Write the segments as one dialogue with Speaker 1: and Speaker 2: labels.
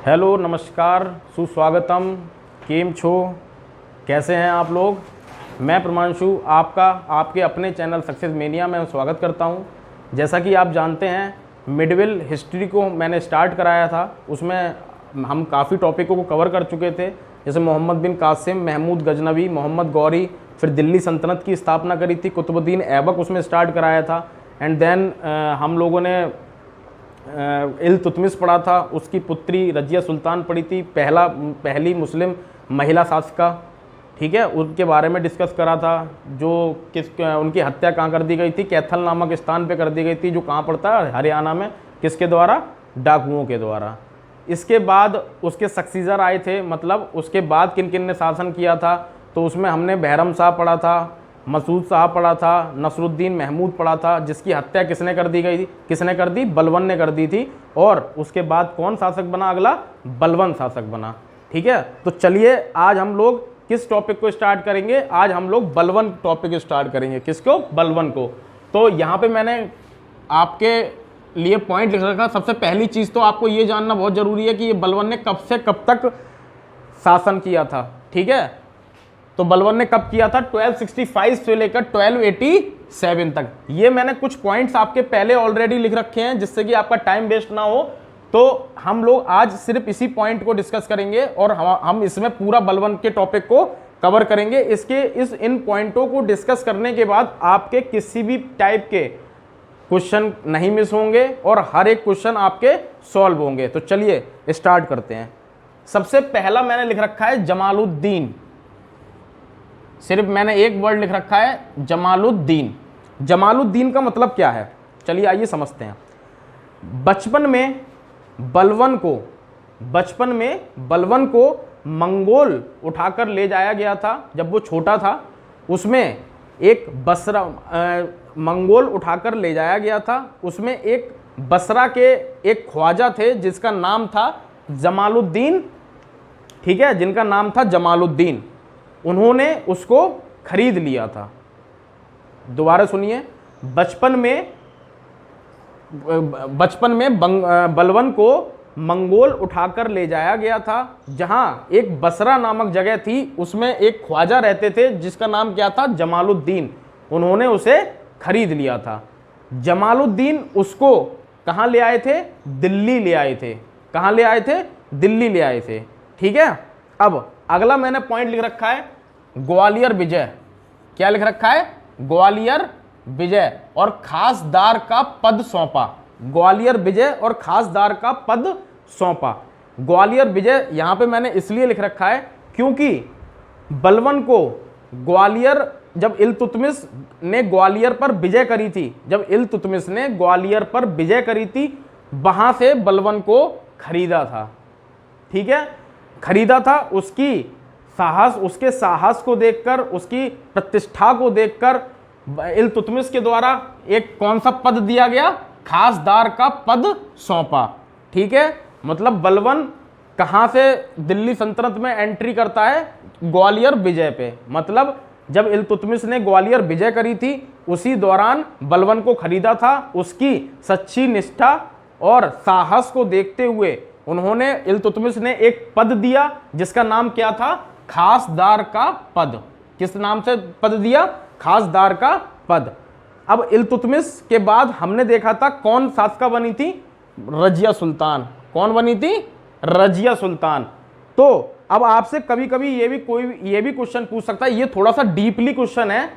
Speaker 1: Hello, नमस्कार, सुस्वागतम। केम छो, कैसे हैं आप लोग। मैं प्रमांशु आपका आपके अपने चैनल सक्सेस मेनिया में स्वागत करता हूं। जैसा कि आप जानते हैं, मिडविल हिस्ट्री को मैंने स्टार्ट कराया था। उसमें हम काफ़ी टॉपिकों को कवर कर चुके थे, जैसे मोहम्मद बिन कासिम, महमूद गजनवी, मोहम्मद गौरी, फिर दिल्ली सल्तनत की स्थापना करी थी, कुतुबुद्दीन ऐबक उसमें स्टार्ट कराया था। एंड देन हम लोगों ने इल्तुतमिश पढ़ा था, उसकी पुत्री रजिया सुल्तान पढ़ी थी, पहली मुस्लिम महिला शासिका, ठीक है, उनके बारे में डिस्कस करा था। जो उनकी हत्या कहाँ कर दी गई थी, कैथल नामक स्थान पे कर दी गई थी, जो कहाँ पड़ता है, हरियाणा में। किसके द्वारा? डाकुओं के द्वारा। इसके बाद उसके सक्सीजर आए थे, मतलब उसके बाद किन किन ने शासन किया था, तो उसमें हमने बहरम शाह पढ़ा था, मसूद साहब पढ़ा था, नसरुद्दीन महमूद पढ़ा था, जिसकी हत्या किसने कर दी गई थी, किसने कर दी? बलबन ने कर दी थी। और उसके बाद कौन शासक बना अगला? बलबन शासक बना। ठीक है, तो चलिए आज हम लोग किस टॉपिक को स्टार्ट करेंगे? आज हम लोग बलबन टॉपिक स्टार्ट करेंगे। किसको? बलबन को। तो यहाँ पे मैंने आपके लिए पॉइंट लिख रखा। सबसे पहली चीज़ तो आपको ये जानना बहुत ज़रूरी है कि ये बलबन ने कब से कब तक शासन किया था। ठीक है, तो बलबन ने कब किया था? 1265 से लेकर 1287 तक। ये मैंने कुछ पॉइंट्स आपके पहले ऑलरेडी लिख रखे हैं, जिससे कि आपका टाइम वेस्ट ना हो। तो हम लोग आज सिर्फ इसी पॉइंट को डिस्कस करेंगे और हम इसमें पूरा बलबन के टॉपिक को कवर करेंगे। इन पॉइंटों को डिस्कस करने के बाद आपके किसी भी टाइप के क्वेश्चन नहीं मिस होंगे और हर एक क्वेश्चन आपके सॉल्व होंगे। तो चलिए स्टार्ट करते हैं। सबसे पहला मैंने लिख रखा है जमालुद्दीन। सिर्फ मैंने एक वर्ड लिख रखा है, जमालुद्दीन। जमालुद्दीन का मतलब क्या है? चलिए आइए समझते हैं। बचपन में बलबन को मंगोल उठाकर ले जाया गया था। जब वो छोटा था, उसमें एक बसरा मंगोल उठाकर ले जाया गया था। उसमें एक बसरा के एक ख्वाजा थे, जिसका नाम था जमालुद्दीन। ठीक है, जिनका नाम था जमालुद्दीन। उन्होंने उसको खरीद लिया था। दोबारा सुनिए। बचपन में बलबन को मंगोल उठाकर ले जाया गया था, जहां एक बसरा नामक जगह थी, उसमें एक ख्वाजा रहते थे, जिसका नाम क्या था? जमालुद्दीन। उन्होंने उसे खरीद लिया था। जमालुद्दीन उसको कहां ले आए थे? दिल्ली ले आए थे। कहां ले आए थे? दिल्ली ले आए थे। ठीक है, अब अगला मैंने पॉइंट लिख रखा है ग्वालियर विजय। क्या लिख रखा है? ग्वालियर विजय और खासदार का पद सौंपा। ग्वालियर विजय और खासदार का पद सौंपा। ग्वालियर विजय यहां पे मैंने इसलिए लिख रखा है क्योंकि बलबन को ग्वालियर, जब इल्तुतमिश ने ग्वालियर पर विजय करी थी, वहां से बलबन को खरीदा था। ठीक है, खरीदा था। उसके साहस को देखकर, उसकी प्रतिष्ठा को देखकर इल्तुतमिश के द्वारा एक कौन सा पद दिया गया? खासदार का पद सौंपा। ठीक है, मतलब बलबन कहां से दिल्ली सल्तनत में एंट्री करता है? ग्वालियर विजय पे। मतलब जब इल्तुतमिश ने ग्वालियर विजय करी थी, उसी दौरान बलबन को खरीदा था। उसकी सच्ची निष्ठा और साहस को देखते हुए उन्होंने, इल्तुतमिश ने एक पद दिया, जिसका नाम क्या था? खासदार का पद। किस नाम से पद दिया? खासदार का पद। अब इल्तुतमिश के बाद हमने देखा था कौन शासिका बनी थी? रजिया सुल्तान। कौन बनी थी? रजिया सुल्तान। तो अब आपसे कभी कभी ये भी क्वेश्चन पूछ सकता है। ये थोड़ा सा डीपली क्वेश्चन है,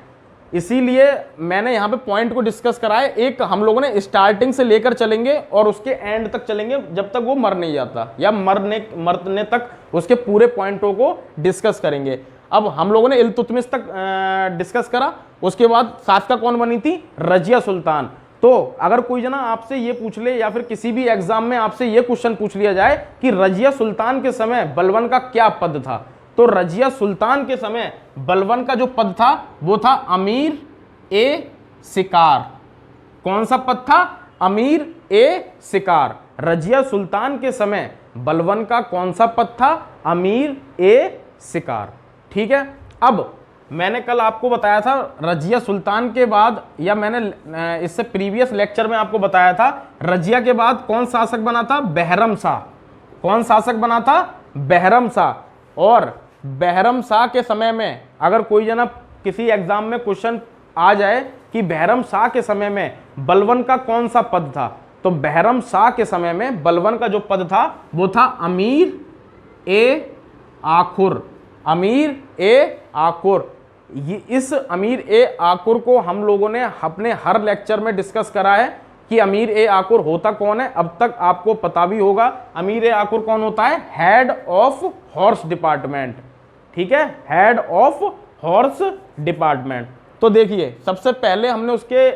Speaker 1: इसीलिए मैंने यहाँ पे पॉइंट को डिस्कस करा है। एक हम लोगों ने स्टार्टिंग से लेकर चलेंगे और उसके एंड तक चलेंगे, जब तक वो मर नहीं जाता, या मरने तक उसके पूरे पॉइंटों को डिस्कस करेंगे। अब हम लोगों ने इल्तुतमिश तक डिस्कस करा, उसके बाद शासिका कौन बनी थी? रजिया सुल्तान। तो अगर कोई जना आपसे ये पूछ ले, या फिर किसी भी एग्जाम में आपसे ये क्वेश्चन पूछ लिया जाए कि रजिया सुल्तान के समय बलबन का क्या पद था, तो रजिया सुल्तान के समय बलबन का जो पद था वो था अमीर ए शिकार। कौन सा पद था? अमीर ए शिकार। रजिया सुल्तान के समय बलबन का कौन सा पद था? अमीर ए शिकार। ठीक है, अब मैंने कल आपको बताया था रजिया सुल्तान के बाद, या मैंने इससे प्रीवियस लेक्चर में आपको बताया था, रजिया के बाद कौन शासक बना था? बहरम शाह। कौन शासक बना था? बहरम शाह। और बहरम शाह के समय में अगर कोई जना किसी एग्जाम में क्वेश्चन आ जाए कि बहरम शाह के समय में बलबन का कौन सा पद था, तो बहरम शाह के समय में बलबन का जो पद था वो था अमीर ए आखुर। अमीर ए आखुर। ये इस अमीर ए आखुर को हम लोगों ने अपने हर लेक्चर में डिस्कस करा है कि अमीर ए आखुर होता कौन है। अब तक आपको पता भी होगा अमीर ए आखुर कौन होता है? Head of horse department. ठीक है, हेड ऑफ हॉर्स डिपार्टमेंट। तो देखिए सबसे पहले हमने उसके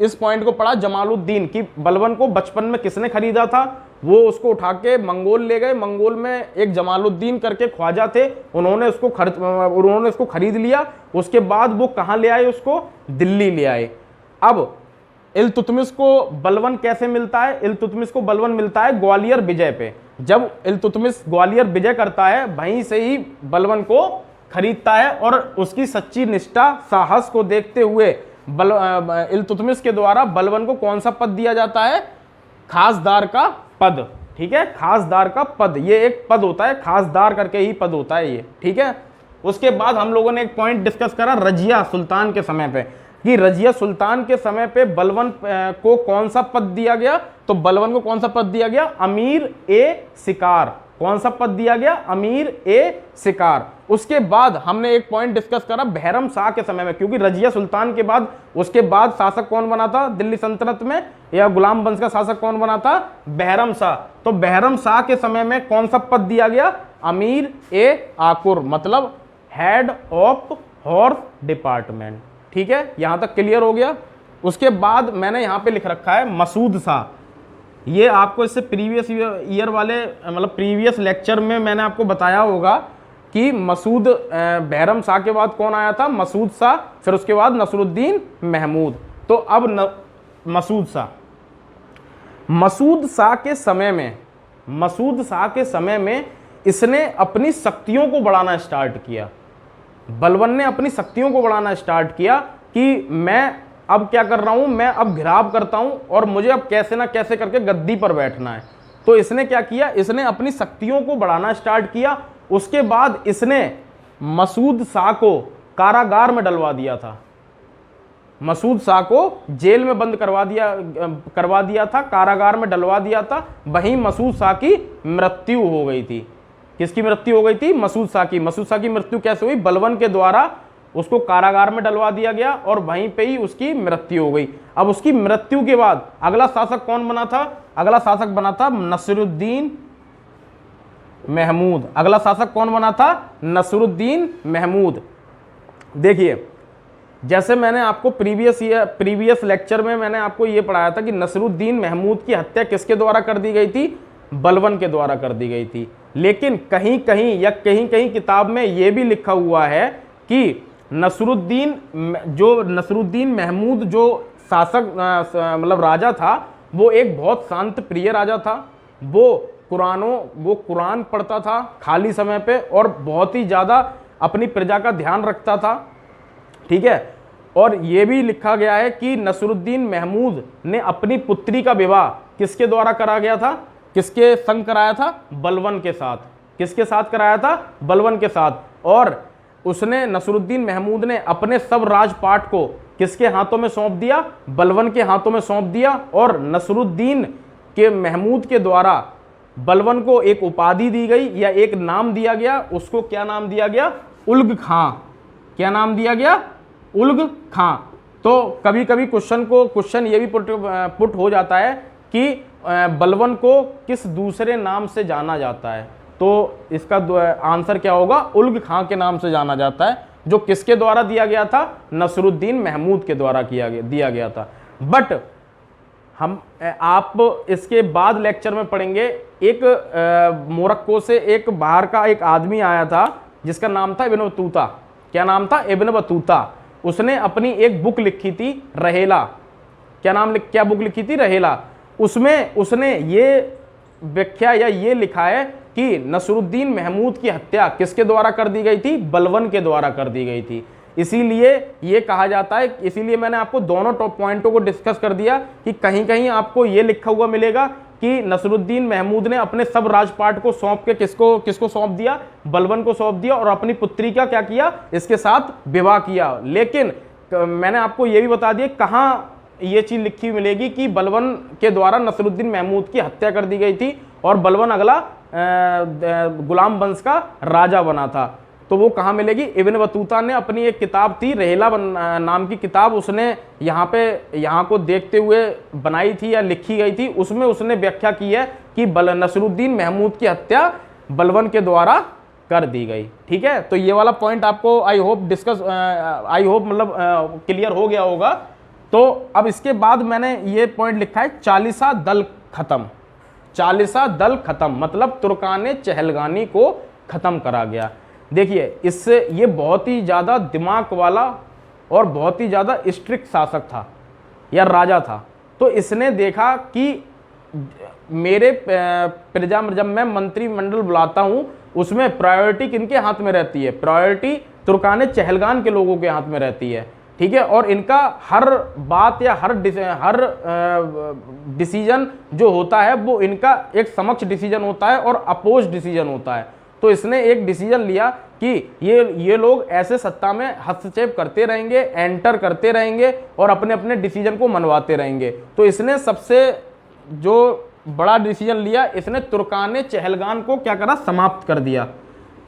Speaker 1: इस पॉइंट को पढ़ा जमालुद्दीन की बलबन को बचपन में किसने खरीदा था। वो उसको उठा के मंगोल ले गए। मंगोल में एक जमालुद्दीन करके ख्वाजा थे, उन्होंने उसको खरीद लिया। उसके बाद वो कहाँ ले आए? उसको दिल्ली ले आए। अब इल्तुतमिश को बलबन कैसे मिलता है? इल्तुतमिश को बलबन मिलता है ग्वालियर विजय पे। जब इल्तुतमिश ग्वालियर विजय करता है वहीं से ही बलबन को खरीदता है और उसकी सच्ची निष्ठा साहस को देखते हुए इल्तुतमिश के द्वारा बलबन को कौन सा पद दिया जाता है? खासदार का पद। ठीक है, खासदार का पद। ये एक पद होता है, खासदार करके ही पद होता है ये। ठीक है, उसके बाद हम लोगों ने एक पॉइंट डिस्कस करा रजिया सुल्तान के समय पे कि रजिया सुल्तान के समय पे बलबन को कौन सा पद दिया गया? तो बलबन को कौन सा पद दिया गया? अमीर ए शिकार। कौन सा पद दिया गया? अमीर ए शिकार। उसके बाद हमने एक पॉइंट डिस्कस करा बहरम शाह के समय में, क्योंकि रजिया सुल्तान के बाद उसके बाद शासक कौन बना था दिल्ली सल्तनत में, या गुलाम वंश का शासक कौन बना था? बहरम शाह। तो बहरम शाह के समय में कौन सा पद दिया गया? अमीर ए आकुर, मतलब हेड ऑफ हॉर्स डिपार्टमेंट। ठीक है, यहां तक क्लियर हो गया। उसके बाद मैंने यहां पे लिख रखा है मसूद शाह। ये आपको इससे प्रीवियस ईयर वाले मतलब प्रीवियस लेक्चर में मैंने आपको बताया होगा कि मसूद बहरम शाह के बाद कौन आया था? मसूद शाह। फिर उसके बाद नसरुद्दीन महमूद। तो अब मसूद शाह के समय में इसने अपनी शक्तियों को बढ़ाना स्टार्ट किया। बलबन ने अपनी शक्तियों को बढ़ाना स्टार्ट किया कि मैं अब क्या कर रहा हूं, मैं अब घिराव करता हूं और मुझे अब कैसे ना कैसे करके गद्दी पर बैठना है। तो इसने क्या किया? इसने अपनी शक्तियों को बढ़ाना स्टार्ट किया। उसके बाद इसने मसूद शाह को कारागार में डलवा दिया था। मसूद शाह को जेल में बंद करवा दिया था, कारागार में डलवा दिया था। वहीं मसूद शाह की मृत्यु हो गई थी। किसकी मृत्यु हो गई थी? मसूद शाह की। मसूद शाह की मृत्यु कैसे हुई? बलबन के द्वारा उसको कारागार में डलवा दिया गया और वहीं पे ही उसकी मृत्यु हो गई। अब उसकी मृत्यु के बाद अगला शासक कौन बना था? अगला शासक बना था नसरुद्दीन महमूद। अगला शासक कौन बना था? नसरुद्दीन महमूद। देखिए जैसे मैंने आपको प्रीवियस लेक्चर में मैंने आपको ये पढ़ाया था कि नसरुद्दीन महमूद की हत्या किसके द्वारा कर दी गई थी? बलबन के द्वारा कर दी गई थी। लेकिन कहीं कहीं किताब में यह भी लिखा हुआ है कि नसरुद्दीन महमूद जो शासक मतलब राजा था वो एक बहुत शांत प्रिय राजा था। वो कुरान पढ़ता था खाली समय पे और बहुत ही ज़्यादा अपनी प्रजा का ध्यान रखता था। ठीक है, और ये भी लिखा गया है कि नसरुद्दीन महमूद ने अपनी पुत्री का विवाह किसके द्वारा करा गया था? किसके संग कराया था? बलबन के साथ। किसके साथ कराया था? बलबन के साथ। और उसने नसरुद्दीन महमूद ने अपने सब राजपाट को किसके हाथों में सौंप दिया? बलबन के हाथों में सौंप दिया। और नसरुद्दीन के महमूद के द्वारा बलबन को एक उपाधि दी गई या एक नाम दिया गया। उसको क्या नाम दिया गया? उल्ग खां। क्या नाम दिया गया? उल्ग खां। तो कभी कभी क्वेश्चन ये भी पुट हो जाता है कि बलबन को किस दूसरे नाम से जाना जाता है? तो इसका आंसर क्या होगा? उल्ग खां के नाम से जाना जाता है, जो किसके द्वारा दिया गया था? नसरुद्दीन महमूद के द्वारा दिया गया था। बट आप इसके बाद लेक्चर में पढ़ेंगे एक मोरक्को से एक बाहर का एक आदमी आया था जिसका नाम था इब्न बतूता। क्या नाम था? Ibn Battuta. उसने अपनी एक बुक लिखी थी रहेला। क्या बुक लिखी थी? रहेला। उसमें उसने ये व्याख्या या ये लिखा है कि नसरुद्दीन महमूद की हत्या किसके द्वारा कर दी गई थी? बलबन के द्वारा कर दी गई थी। इसीलिए ये कहा जाता है, इसीलिए मैंने आपको दोनों टॉप पॉइंटों को डिस्कस कर दिया कि कहीं कहीं आपको ये लिखा हुआ मिलेगा कि नसरुद्दीन महमूद ने अपने सब राजपाट को सौंप के किसको सौंप दिया, बलबन को सौंप दिया, और अपनी पुत्री का क्या किया, इसके साथ विवाह किया। लेकिन मैंने आपको यह भी बता दिया कहाँ ये चीज लिखी मिलेगी कि बलबन के द्वारा नसरुद्दीन महमूद की हत्या कर दी गई थी और बलबन अगला गुलाम वंश का राजा बना था। तो वो कहाँ मिलेगी, इब्न बतूता ने अपनी एक किताब थी रेहला नाम की किताब, उसने यहाँ को देखते हुए बनाई थी या लिखी गई थी, उसमें उसने व्याख्या की है कि नसरुद्दीन महमूद की हत्या बलबन के द्वारा कर दी गई। ठीक है, तो ये वाला पॉइंट आपको आई होप मतलब क्लियर हो गया होगा। तो अब इसके बाद मैंने ये पॉइंट लिखा है चालीसा दल खत्म। चालीसा दल खत्म मतलब तुर्कान चहलगानी को खत्म करा गया। देखिए इससे ये बहुत ही ज़्यादा दिमाग वाला और बहुत ही ज़्यादा स्ट्रिक्ट शासक था या राजा था। तो इसने देखा कि मेरे प्रजा में जब मैं मंत्रिमंडल बुलाता हूँ उसमें प्रायोरिटी किनके हाथ में रहती है, प्रायोरिटी तुर्कान चहलगान के लोगों के हाथ में रहती है। ठीक है, और इनका हर बात या हर डिसीजन जो होता है वो इनका एक समक्ष डिसीजन होता है और अपोज डिसीजन होता है। तो इसने एक डिसीजन लिया कि ये लोग ऐसे सत्ता में हस्तक्षेप करते रहेंगे, एंटर करते रहेंगे और अपने अपने डिसीजन को मनवाते रहेंगे। तो इसने सबसे जो बड़ा डिसीजन लिया, इसने तुर्कान चहलगान को क्या करा, समाप्त कर दिया।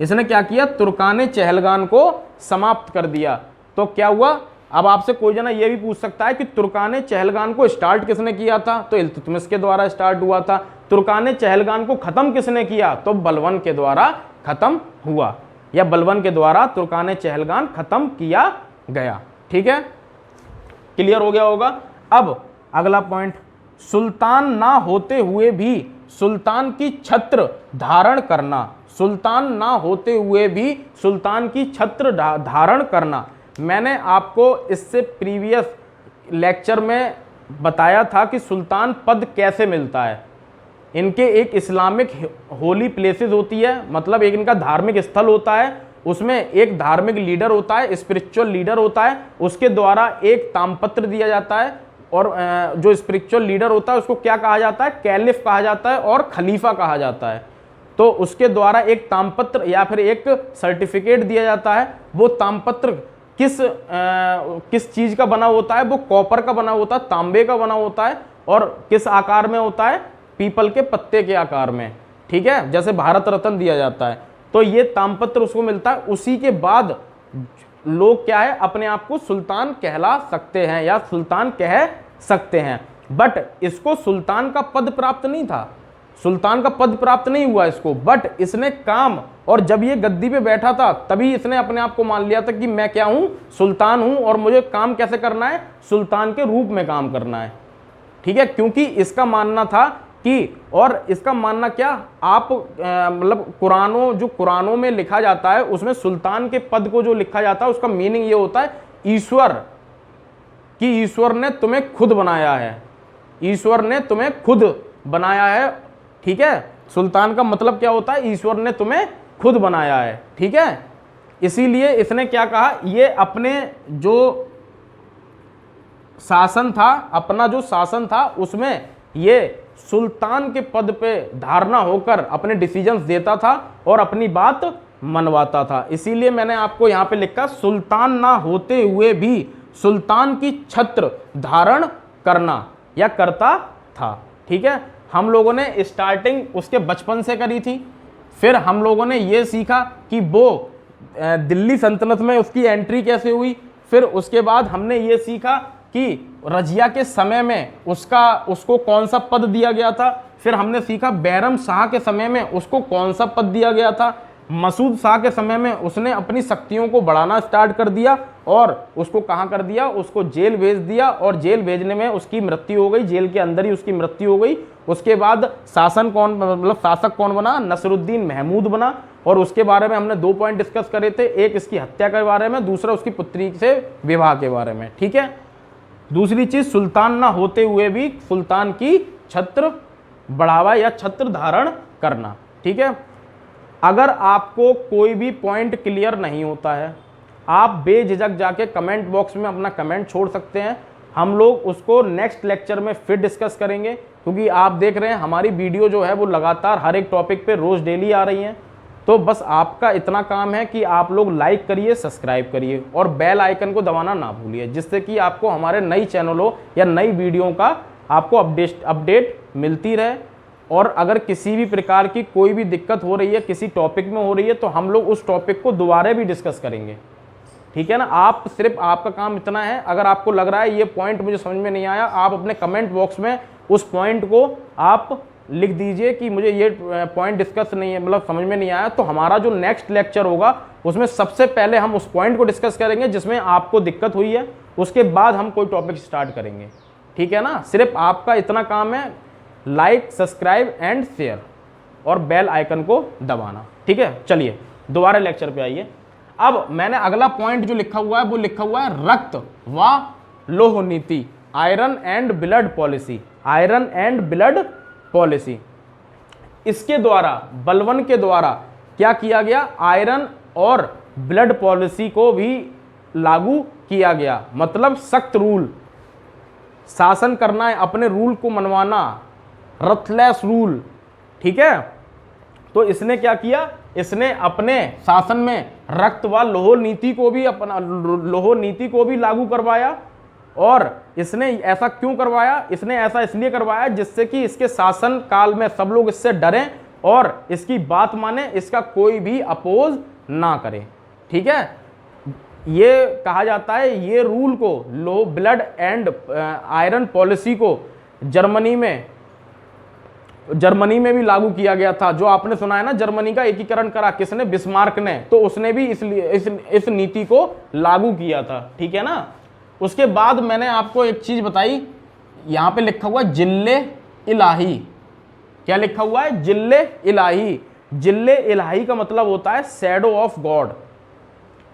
Speaker 1: इसने क्या किया, तुर्कान चहलगान को समाप्त कर दिया। तो क्या हुआ, अब आपसे कोई जना ये भी पूछ सकता है कि तुर्कान चहलगान को स्टार्ट किसने किया था, तो इल्तुतमिश के द्वारा स्टार्ट हुआ था। तुर्कान चहलगान को खत्म किसने किया, तो बलबन के द्वारा खत्म हुआ या बलबन के द्वारा तुर्कान चहलगान खत्म किया गया। ठीक है, क्लियर हो गया होगा। अब अगला पॉइंट, सुल्तान ना होते हुए भी सुल्तान की छत्र धारण करना। सुल्तान ना होते हुए भी सुल्तान की छत्र धारण करना। मैंने आपको इससे प्रीवियस लेक्चर में बताया था कि सुल्तान पद कैसे मिलता है। इनके एक इस्लामिक होली प्लेसेस होती है, मतलब एक इनका धार्मिक स्थल होता है, उसमें एक धार्मिक लीडर होता है, स्पिरिचुअल लीडर होता है, उसके द्वारा एक तामपत्र दिया जाता है और जो स्पिरिचुअल लीडर होता है उसको क्या कहा जाता है, कैलिफ कहा जाता है और खलीफा कहा जाता है। तो उसके द्वारा एक तामपत्र या फिर एक सर्टिफिकेट दिया जाता है। वो तामपत्र किस चीज का बना होता है, वो कॉपर का बना होता है, तांबे का बना होता है, और किस आकार में होता है, पीपल के पत्ते के आकार में। ठीक है, जैसे भारत रत्न दिया जाता है। तो ये तामपत्र उसको मिलता है। उसी के बाद लोग क्या है, अपने आप को सुल्तान कहला सकते हैं या सुल्तान कह सकते हैं। बट इसको सुल्तान का पद प्राप्त नहीं था, सुल्तान का पद प्राप्त नहीं हुआ इसको, बट इसने काम, और जब ये गद्दी पे बैठा था तभी इसने अपने आप को मान लिया था कि मैं क्या हूं, सुल्तान हूं, और मुझे काम कैसे करना है, सुल्तान के रूप में काम करना है। ठीक है, क्योंकि इसका मानना था कि, और इसका मानना क्या, आप मतलब कुरानों में लिखा जाता है उसमें सुल्तान के पद को जो लिखा जाता है उसका मीनिंग ये होता है ईश्वर, कि ईश्वर ने तुम्हें खुद बनाया है, ईश्वर ने तुम्हें खुद बनाया है। ठीक है, सुल्तान का मतलब क्या होता है, ईश्वर ने तुम्हें खुद बनाया है। ठीक है, इसीलिए इसने क्या कहा, ये अपने जो शासन था, अपना जो शासन था उसमें ये सुल्तान के पद पे धारणा होकर अपने डिसीजंस देता था और अपनी बात मनवाता था। इसीलिए मैंने आपको यहाँ पे लिखा, सुल्तान ना होते हुए भी सुल्तान की छत्र धारण करना या करता था। ठीक है, हम लोगों ने स्टार्टिंग उसके बचपन से करी थी, फिर हम लोगों ने ये सीखा कि वो दिल्ली सल्तनत में उसकी एंट्री कैसे हुई, फिर उसके बाद हमने ये सीखा कि रजिया के समय में उसको कौन सा पद दिया गया था, फिर हमने सीखा बैरम शाह के समय में उसको कौन सा पद दिया गया था, मसूद शाह के समय में उसने अपनी शक्तियों को बढ़ाना स्टार्ट कर दिया और उसको कहाँ कर दिया, उसको जेल भेज दिया, और जेल भेजने में उसकी मृत्यु हो गई, जेल के अंदर ही उसकी मृत्यु हो गई। उसके बाद शासक कौन बना, नसरुद्दीन महमूद बना, और उसके बारे में हमने 2 पॉइंट डिस्कस करे थे, एक इसकी हत्या के बारे में, दूसरा उसकी पुत्री से विवाह के बारे में। ठीक है, दूसरी चीज, सुल्तान ना होते हुए भी सुल्तान की छत्र बढ़ावा या छत्र धारण करना। ठीक है, अगर आपको कोई भी पॉइंट क्लियर नहीं होता है, आप बेझिझक जाके कमेंट बॉक्स में अपना कमेंट छोड़ सकते हैं। हम लोग उसको नेक्स्ट लेक्चर में फिर डिस्कस करेंगे, क्योंकि आप देख रहे हैं हमारी वीडियो जो है वो लगातार हर एक टॉपिक पे रोज़ डेली आ रही हैं। तो बस आपका इतना काम है कि आप लोग लाइक करिए, सब्सक्राइब करिए और बेल आइकन को दबाना ना भूलिए, जिससे कि आपको हमारे नई चैनलों या नई वीडियो का आपको अपडेट मिलती रहे। और अगर किसी भी प्रकार की कोई भी दिक्कत हो रही है, किसी टॉपिक में हो रही है, तो हम लोग उस टॉपिक को दोबारा भी डिस्कस करेंगे, ठीक है ना। आप सिर्फ आपका काम इतना है, अगर आपको लग रहा है ये पॉइंट मुझे समझ में नहीं आया, आप अपने कमेंट बॉक्स में उस पॉइंट को आप लिख दीजिए कि मुझे ये पॉइंट डिस्कस नहीं है, मतलब समझ में नहीं आया। तो हमारा जो नेक्स्ट लेक्चर होगा उसमें सबसे पहले हम उस पॉइंट को डिस्कस करेंगे जिसमें आपको दिक्कत हुई है, उसके बाद हम कोई टॉपिक स्टार्ट करेंगे, ठीक है ना। सिर्फ आपका इतना काम है, लाइक, सब्सक्राइब एंड शेयर और बेल आइकन को दबाना, ठीक है। चलिए दोबारा लेक्चर पे आइए। अब मैंने अगला पॉइंट जो लिखा हुआ है वो लिखा हुआ है रक्त व लोह नीति, iron and blood policy, iron and blood policy. इसके द्वारा, बलवन के द्वारा क्या किया गया, आयरन और ब्लड पॉलिसी को भी लागू किया गया। मतलब सख्त रूल, शासन करना है, अपने रूल को मनवाना, रथलेस रूल, ठीक है। तो इसने क्या किया, इसने अपने शासन में रक्त व लोह नीति को भी, अपना लोह नीति को भी लागू करवाया। और इसने ऐसा क्यों करवाया, इसने ऐसा इसलिए करवाया जिससे कि इसके शासन काल में सब लोग इससे डरें और इसकी बात माने, इसका कोई भी अपोज ना करे, ठीक है। ये कहा जाता है, ये रूल को, low blood and iron policy को जर्मनी में भी लागू किया गया था। जो आपने सुना है ना, जर्मनी का एकीकरण करा किसने, बिस्मार्क ने, तो उसने भी इसलिए इस नीति को लागू किया था, ठीक है ना। उसके बाद मैंने आपको एक चीज बताई, यहां पे लिखा हुआ है जिल्ले इलाही। क्या लिखा हुआ है, जिल्ले इलाही। जिल्ले इलाही का मतलब होता है शैडो ऑफ गॉड,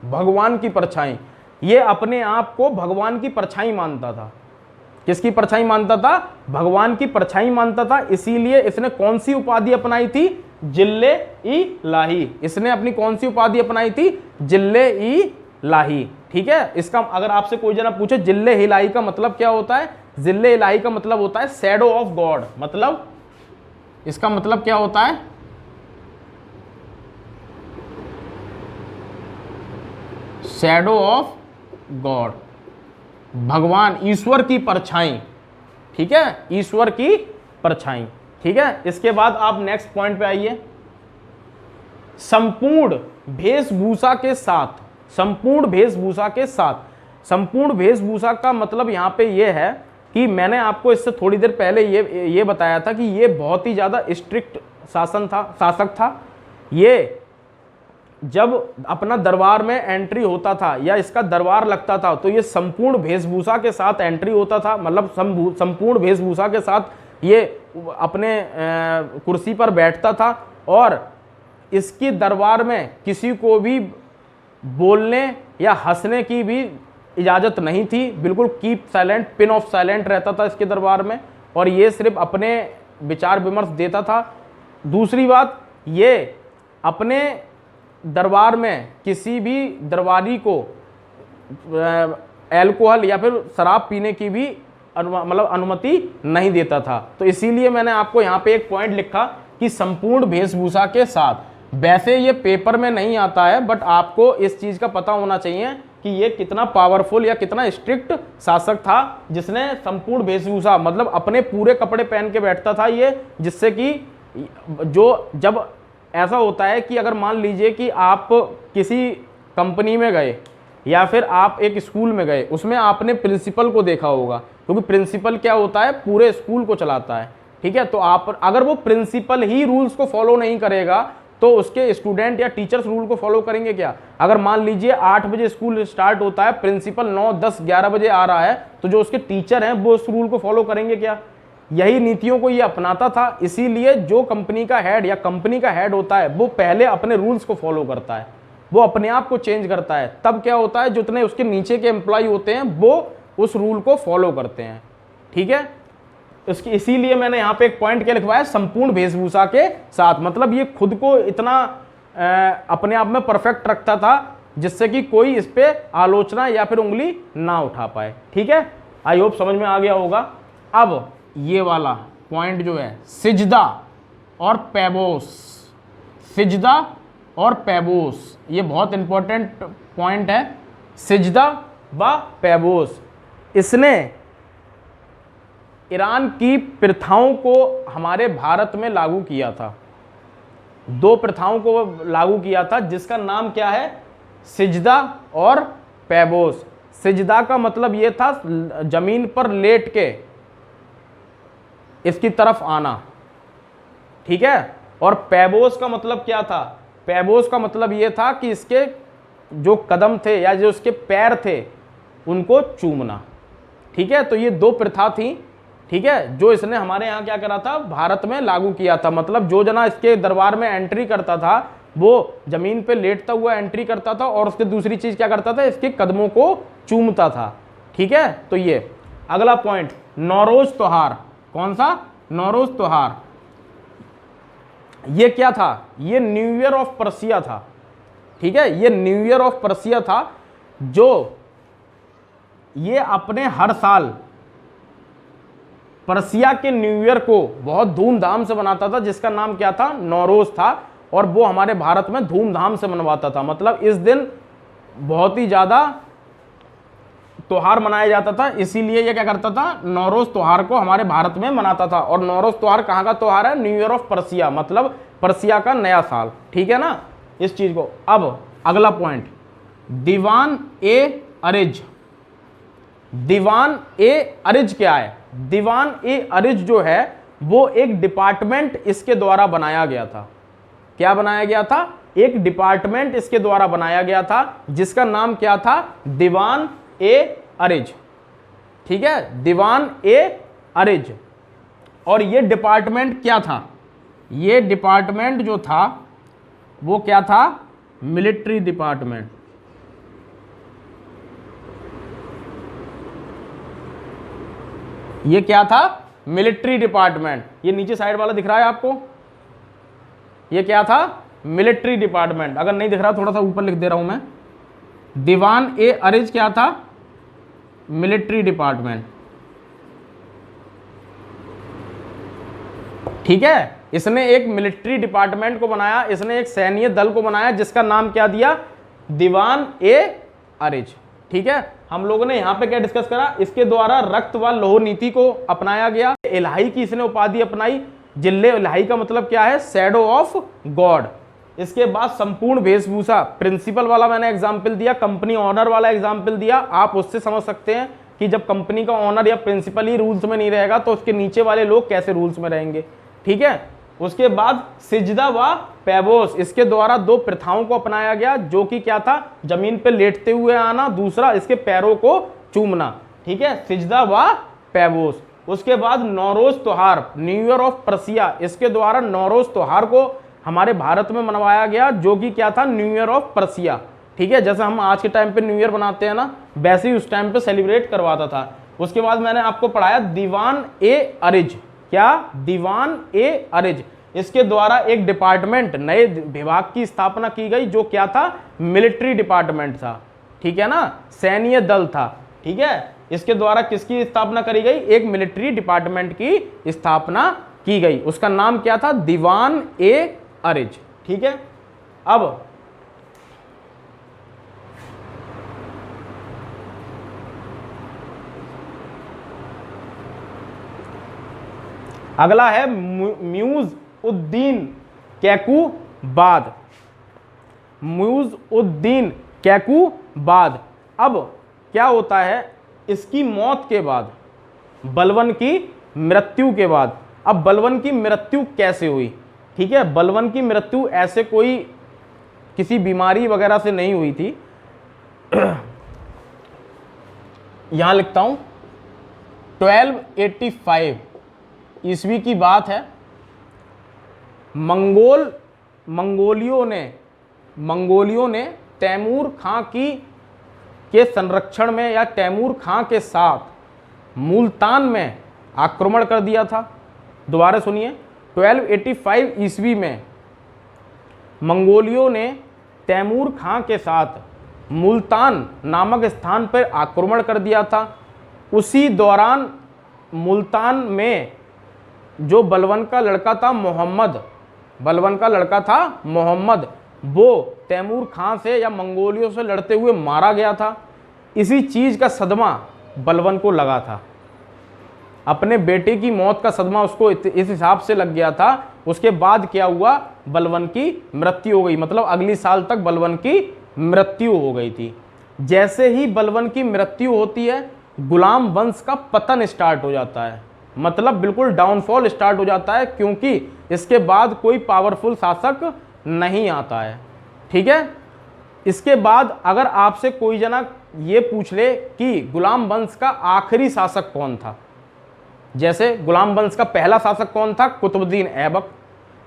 Speaker 1: भगवान की परछाई। ये अपने आप को भगवान की परछाई मानता था। किसकी परछाई मानता था, भगवान की परछाई मानता था। इसीलिए इसने कौन सी उपाधि अपनाई थी, जिल्ले इलाही। इसने अपनी कौन सी उपाधि अपनाई थी, जिल्ले इलाही, ठीक है। इसका अगर आपसे कोई जना पूछे जिल्ले इलाही का मतलब क्या होता है, जिल्ले इलाही का मतलब होता है शैडो ऑफ गॉड। मतलब इसका मतलब क्या होता है, शैडो ऑफ गॉड, भगवान, ईश्वर की परछाई, ठीक है, ईश्वर की परछाई, ठीक है। इसके बाद आप नेक्स्ट पॉइंट पे आइए, संपूर्ण वेशभूषा के साथ। संपूर्ण वेशभूषा के साथ, संपूर्ण वेशभूषा का मतलब यहां पे ये है कि मैंने आपको इससे थोड़ी देर पहले ये बताया था कि ये बहुत ही ज्यादा स्ट्रिक्ट शासक था। ये जब अपना दरबार में एंट्री होता था या इसका दरबार लगता था तो ये संपूर्ण वेशभूषा के साथ एंट्री होता था। मतलब संपूर्ण वेशभूषा के साथ ये अपने कुर्सी पर बैठता था और इसकी दरबार में किसी को भी बोलने या हंसने की भी इजाज़त नहीं थी। बिल्कुल keep silent, pin of silent रहता था इसके दरबार में, और ये सिर्फ अपने विचार विमर्श देता था। दूसरी बात, ये अपने दरबार में किसी भी दरबारी को अल्कोहल या फिर शराब पीने की भी मतलब अनुमति नहीं देता था। तो इसीलिए मैंने आपको यहाँ पे एक पॉइंट लिखा कि संपूर्ण वेशभूषा के साथ। वैसे ये पेपर में नहीं आता है, बट आपको इस चीज़ का पता होना चाहिए कि ये कितना पावरफुल या कितना स्ट्रिक्ट शासक था, जिसने संपूर्ण वेशभूषा मतलब अपने पूरे कपड़े पहन के बैठता था ये, जिससे कि जब ऐसा होता है कि अगर मान लीजिए कि आप किसी कंपनी में गए या फिर आप एक स्कूल में गए, उसमें आपने प्रिंसिपल को देखा होगा, क्योंकि प्रिंसिपल क्या होता है, पूरे स्कूल को चलाता है, ठीक है। तो आप अगर वो प्रिंसिपल ही रूल्स को फॉलो नहीं करेगा तो उसके स्टूडेंट या टीचर्स रूल को फॉलो करेंगे क्या। अगर मान लीजिए 8 बजे स्कूल स्टार्ट होता है, प्रिंसिपल 9, 10, 11 बजे आ रहा है, तो जो उसके टीचर हैं वो उस रूल को फॉलो करेंगे क्या। यही नीतियों को ये अपनाता था। इसीलिए जो कंपनी का हेड या कंपनी का हेड होता है वो पहले अपने रूल्स को फॉलो करता है, वो अपने आप को चेंज करता है। तब क्या होता है, जितने उसके नीचे के एम्प्लॉय होते हैं वो उस रूल को फॉलो करते हैं, ठीक है। इसीलिए मैंने यहाँ पे एक पॉइंट क्या लिखवाया, संपूर्ण वेशभूषा के साथ। मतलब ये खुद को इतना अपने आप में परफेक्ट रखता था जिससे कि कोई इस पे आलोचना या फिर उंगली ना उठा पाए, ठीक है। आई होप समझ में आ गया होगा। अब ये वाला पॉइंट जो है सिजदा और पैबोस, सिजदा और पैबोस, ये बहुत इंपॉर्टेंट पॉइंट है, सिजदा व पैबोस। इसने ईरान की प्रथाओं को हमारे भारत में लागू किया था। 2 प्रथाओं को लागू किया था जिसका नाम क्या है, सिजदा और पैबोस। सिजदा का मतलब ये था जमीन पर लेट के इसकी तरफ आना, ठीक है। और पैबोस का मतलब क्या था, पैबोस का मतलब ये था कि इसके जो कदम थे या जो इसके पैर थे उनको चूमना, ठीक है। तो ये 2 प्रथा थी, ठीक है, जो इसने हमारे यहाँ क्या करा था, भारत में लागू किया था। मतलब जो जना इसके दरबार में एंट्री करता था वो जमीन पे लेटता हुआ एंट्री करता था और उसके दूसरी चीज क्या करता था, इसके कदमों को चूमता था, ठीक है। तो ये अगला पॉइंट, नौरोज त्योहार। कौन सा, नौरोज त्योहार। ये क्या था, ये न्यू ईयर ऑफ पर्सिया था, ठीक है। ये न्यू ईयर ऑफ पर्सिया था जो ये अपने हर साल पर्सिया के न्यू ईयर को बहुत धूमधाम से मनाता था, जिसका नाम क्या था, नौरोज था। और वो हमारे भारत में धूमधाम से मनवाता था। मतलब इस दिन बहुत ही ज्यादा त्योहार मनाया जाता था, इसीलिए ये क्या करता था, नौरोज त्योहार को हमारे भारत में मनाता था। और नौरोज त्योहार कहाँ का त्योहार है, न्यू ईयर ऑफ पर्सिया, मतलब पर्सिया का नया साल, ठीक है ना, इस चीज को। अब अगला पॉइंट, दीवान ए अरिज। दीवान ए अरिज क्या है, दीवान ए अरिज जो है वो एक डिपार्टमेंट इसके द्वारा बनाया गया था। क्या बनाया गया था, एक डिपार्टमेंट इसके द्वारा बनाया गया था जिसका नाम क्या था, दीवान ए अरिज, ठीक है, दीवान ए अरिज। और ये डिपार्टमेंट क्या था, ये डिपार्टमेंट जो था वो क्या था, मिलिट्री डिपार्टमेंट। ये क्या था, मिलिट्री डिपार्टमेंट। ये नीचे साइड वाला दिख रहा है आपको, ये क्या था, मिलिट्री डिपार्टमेंट। अगर नहीं दिख रहा थोड़ा सा ऊपर लिख दे रहा हूं मैं, दीवान ए अरिज क्या था, मिलिट्री डिपार्टमेंट, ठीक है। इसने एक मिलिट्री डिपार्टमेंट को बनाया, इसने एक सैन्य दल को बनाया जिसका नाम क्या दिया, दीवान ए अरिज, ठीक है। हम लोगों ने यहां पे क्या डिस्कस करा, इसके द्वारा रक्त व लौह नीति को अपनाया गया। इलाही की इसने उपाधि अपनाई, जिले इलाही का मतलब क्या है, शैडो ऑफ गॉड। इसके बाद संपूर्ण वेशभूषा, प्रिंसिपल वाला मैंने एग्जाम्पल दिया, कंपनी ऑनर वाला एग्जाम्पल दिया। आप उससे समझ सकते हैं कि जब कंपनी का ऑनर या प्रिंसिपल ही रूल्स में नहीं रहेगा तो उसके नीचे वाले लोग कैसे रूल्स में रहेंगे, ठीक है। उसके बाद सिजदा व पैबोस, इसके द्वारा 2 प्रथाओं को अपनाया गया, जो कि क्या था, जमीन पे लेटते हुए आना, दूसरा इसके पैरों को चूमना, ठीक है, सिजदा व पैबोस। उसके बाद नौरोज त्योहार, न्यू ईयर ऑफ पर्सिया, इसके द्वारा नौरोज त्योहार को हमारे भारत में मनवाया गया, जो कि क्या था, न्यू ईयर ऑफ पर्सिया, ठीक है। जैसे हम आज के टाइम पे न्यू ईयर बनाते हैं ना, वैसे ही उस टाइम पे सेलिब्रेट करवाता था। उसके बाद मैंने आपको पढ़ाया दीवान ए अरिज, क्या, दीवान ए अरिज। इसके द्वारा एक डिपार्टमेंट, नए विभाग की स्थापना की गई, जो क्या था, मिलिट्री डिपार्टमेंट था, ठीक है ना, सैन्य दल था, ठीक है। इसके द्वारा किसकी स्थापना करी गई, एक मिलिट्री डिपार्टमेंट की स्थापना की गई, उसका नाम क्या था, दीवान ए अरिज, ठीक है। अब अगला है म्यूज उद्दीन कैकूबाद, म्यूज उद्दीन कैकूबाद। अब क्या होता है, इसकी मौत के बाद, बलबन की मृत्यु के बाद, अब बलबन की मृत्यु कैसे हुई, ठीक है। बलबन की मृत्यु ऐसे कोई किसी बीमारी वगैरह से नहीं हुई थी। यहां लिखता हूं, 1285 ईस्वी की बात है। मंगोलियों ने तैमूर खां के संरक्षण में या तैमूर खां के साथ मुल्तान में आक्रमण कर दिया था। दोबारा सुनिए, 1285 ईस्वी में मंगोलियों ने तैमूर खां के साथ मुल्तान नामक स्थान पर आक्रमण कर दिया था। उसी दौरान मुल्तान में जो बलवन का लड़का था मोहम्मद, बलवन का लड़का था मोहम्मद, वो तैमूर खां से या मंगोलियों से लड़ते हुए मारा गया था। इसी चीज़ का सदमा बलवन को लगा था, अपने बेटे की मौत का सदमा उसको इस हिसाब से लग गया था। उसके बाद क्या हुआ, बलवन की मृत्यु हो गई, मतलब अगली साल तक बलवन की मृत्यु हो गई थी। जैसे ही बलवन की मृत्यु होती है, गुलाम वंश का पतन स्टार्ट हो जाता है, मतलब बिल्कुल डाउनफॉल स्टार्ट हो जाता है, क्योंकि इसके बाद कोई पावरफुल शासक नहीं आता है। ठीक है, इसके बाद अगर आपसे कोई जना ये पूछ ले कि गुलाम वंश का आखिरी शासक कौन था, जैसे गुलाम वंश का पहला शासक कौन था, कुतुबुद्दीन ऐबक।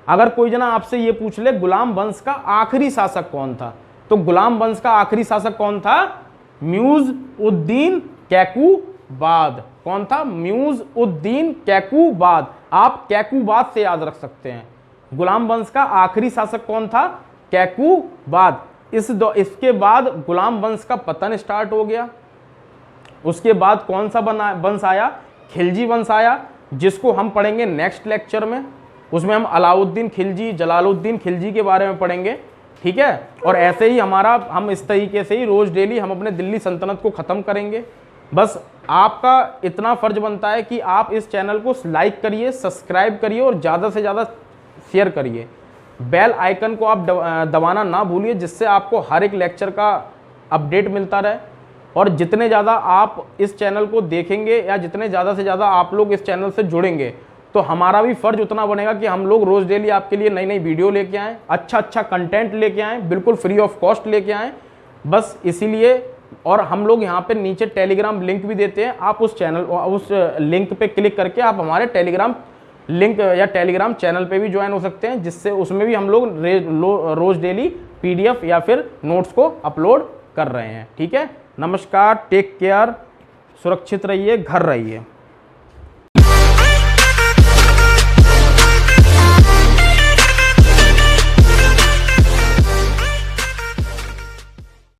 Speaker 1: अगर कोई जना आपसे ये पूछ ले गुलाम वंश का आखिरी शासक कौन था, तो गुलाम वंश का आखिरी शासक कौन था, म्यूज उद्दीन कैकूबाद। कौन था, म्यूज उद्दीन कैकूबाद। आप कैकूबाद से याद रख सकते हैं। गुलाम वंश का आखिरी शासक कौन था, कैकूबाद। इसके बाद गुलाम वंश का पतन स्टार्ट हो गया। उसके बाद कौन सा वंश आया, खिलजी वंश आया, जिसको हम पढ़ेंगे नेक्स्ट लेक्चर में। उसमें हम अलाउद्दीन खिलजी, जलालुद्दीन खिलजी के बारे में पढ़ेंगे। ठीक है, और ऐसे ही हम इस तरीके से ही रोज डेली हम अपने दिल्ली सल्तनत को ख़त्म करेंगे। बस आपका इतना फ़र्ज बनता है कि आप इस चैनल को लाइक करिए, सब्सक्राइब करिए और ज़्यादा से ज़्यादा शेयर करिए। बेल आइकन को आप दबाना ना भूलिए, जिससे आपको हर एक लेक्चर का अपडेट मिलता रहे। और जितने ज़्यादा आप इस चैनल को देखेंगे या जितने ज़्यादा से ज़्यादा आप लोग इस चैनल से जुड़ेंगे, तो हमारा भी फ़र्ज उतना बनेगा कि हम लोग रोज़ डेली आपके लिए नई नई वीडियो लेके आएँ, अच्छा कंटेंट लेके आएँ, बिल्कुल फ्री ऑफ कॉस्ट लेके आएँ। बस इसीलिए, और हम लोग यहाँ पे नीचे टेलीग्राम लिंक भी देते हैं। आप उस लिंक पे क्लिक करके आप हमारे टेलीग्राम लिंक या टेलीग्राम चैनल पे भी ज्वाइन हो सकते हैं, जिससे उसमें भी हम लोग रोज़ डेली PDF या फिर नोट्स को अपलोड कर रहे हैं। ठीक है, नमस्कार, टेक केयर, सुरक्षित रहिए, घर रहिए।